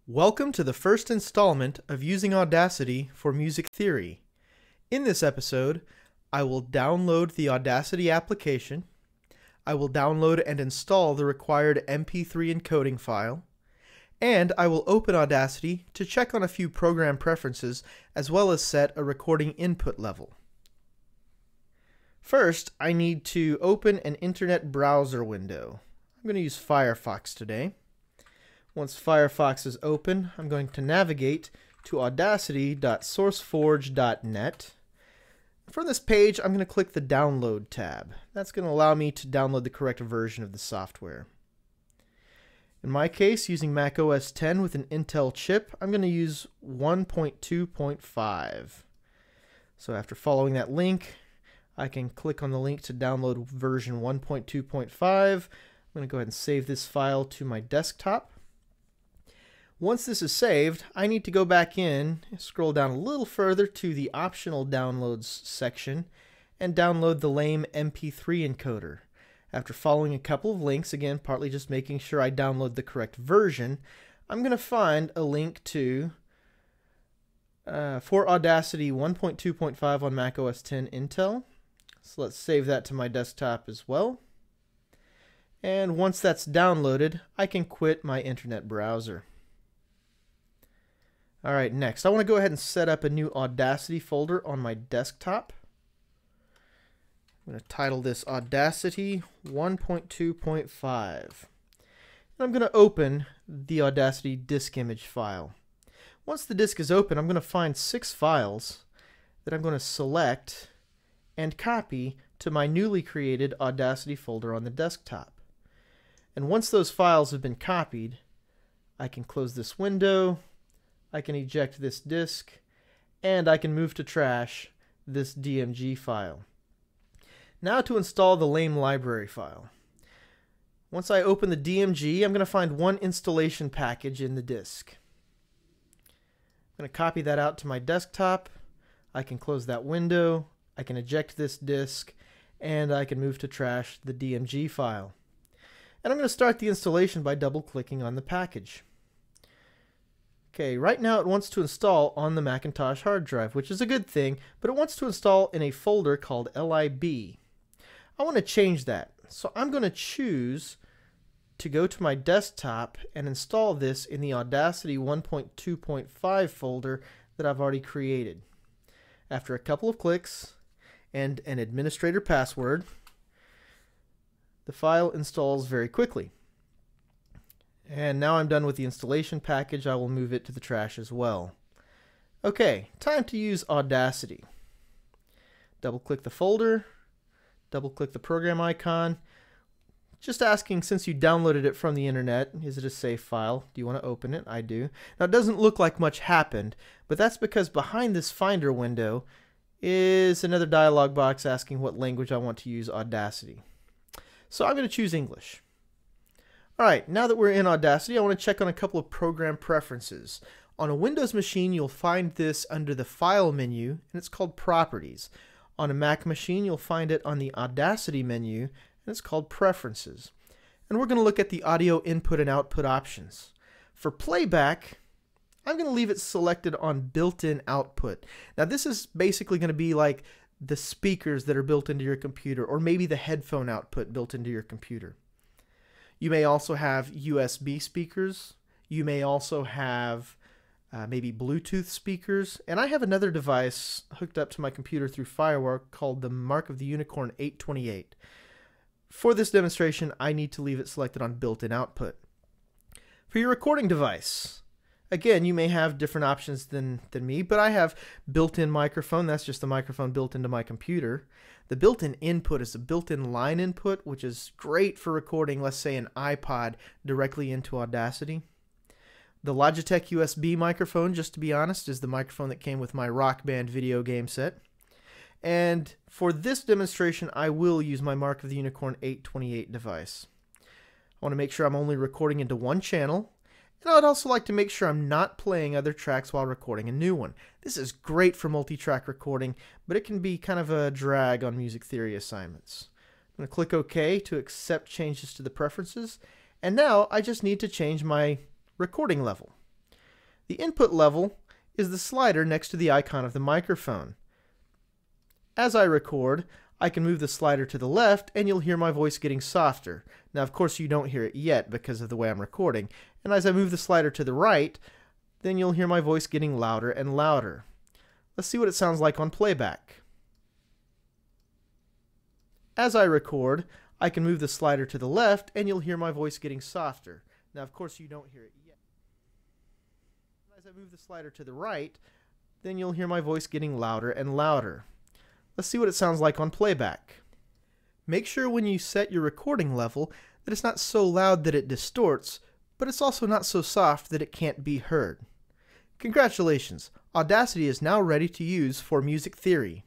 Welcome to the first installment of Using Audacity for Music Theory. In this episode, I will download the Audacity application, I will download and install the required MP3 encoding file, and I will open Audacity to check on a few program preferences as well as set a recording input level. First, I need to open an internet browser window. I'm going to use Firefox today. Once Firefox is open, I'm going to navigate to audacity.sourceforge.net. From this page, I'm going to click the Download tab. That's going to allow me to download the correct version of the software. In my case, using Mac OS X with an Intel chip, I'm going to use 1.2.5. So after following that link, I can click on the link to download version 1.2.5. I'm going to go ahead and save this file to my desktop. Once this is saved, I need to go back in, scroll down a little further to the optional downloads section, and download the lame MP3 encoder. After following a couple of links, again, partly just making sure I download the correct version, I'm going to find a link to for Audacity 1.2.5 on Mac OS X Intel. So let's save that to my desktop as well. And once that's downloaded, I can quit my internet browser. Alright, next, I want to go ahead and set up a new Audacity folder on my desktop. I'm going to title this Audacity 1.2.5. And I'm going to open the Audacity disk image file. Once the disk is open, I'm going to find 6 files that I'm going to select and copy to my newly created Audacity folder on the desktop. And once those files have been copied, I can close this window, I can eject this disk, and I can move to trash this DMG file. Now to install the lame library file. Once I open the DMG, I'm going to find one installation package in the disk. I'm going to copy that out to my desktop. I can close that window, I can eject this disk, and I can move to trash the DMG file. And I'm going to start the installation by double-clicking on the package. Okay, right now it wants to install on the Macintosh hard drive, which is a good thing, but it wants to install in a folder called lib. I want to change that, so I'm going to choose to go to my desktop and install this in the Audacity 1.2.5 folder that I've already created. After a couple of clicks and an administrator password, the file installs very quickly. And now I'm done with the installation package. I will move it to the trash as well. Okay, time to use Audacity. Double-click the folder, double-click the program icon. Just asking, since you downloaded it from the internet, is it a safe file? Do you want to open it? I do. Now it doesn't look like much happened, but that's because behind this Finder window is another dialog box asking what language I want to use Audacity. So I'm going to choose English. Alright, now that we're in Audacity, I want to check on a couple of program preferences. On a Windows machine, you'll find this under the File menu, and it's called Properties. On a Mac machine, you'll find it on the Audacity menu, and it's called Preferences. And we're going to look at the audio input and output options. For playback, I'm going to leave it selected on built-in output. Now this is basically going to be like the speakers that are built into your computer, or maybe the headphone output built into your computer. You may also have USB speakers. You may also have maybe Bluetooth speakers. And I have another device hooked up to my computer through Firewire called the Mark of the Unicorn 828. For this demonstration, I need to leave it selected on built-in output. For your recording device, again, you may have different options than me, but I have built-in microphone. That's just the microphone built into my computer. The built-in input is a built-in line input, which is great for recording, let's say, an iPod directly into Audacity. The Logitech USB microphone, just to be honest, is the microphone that came with my Rock Band video game set. And for this demonstration, I will use my Mark of the Unicorn 828 device. I want to make sure I'm only recording into one channel. And I would also like to make sure I'm not playing other tracks while recording a new one. This is great for multi-track recording, but it can be kind of a drag on music theory assignments. I'm going to click OK to accept changes to the preferences, and now I just need to change my recording level. The input level is the slider next to the icon of the microphone. As I record, I can move the slider to the left and you'll hear my voice getting softer. Now, of course, you don't hear it yet because of the way I'm recording. And as I move the slider to the right, then you'll hear my voice getting louder and louder. Let's see what it sounds like on playback. As I record, I can move the slider to the left and you'll hear my voice getting softer. Now, of course, you don't hear it yet. As I move the slider to the right, then you'll hear my voice getting louder and louder. Let's see what it sounds like on playback. Make sure when you set your recording level that it's not so loud that it distorts, but it's also not so soft that it can't be heard. Congratulations! Audacity is now ready to use for music theory.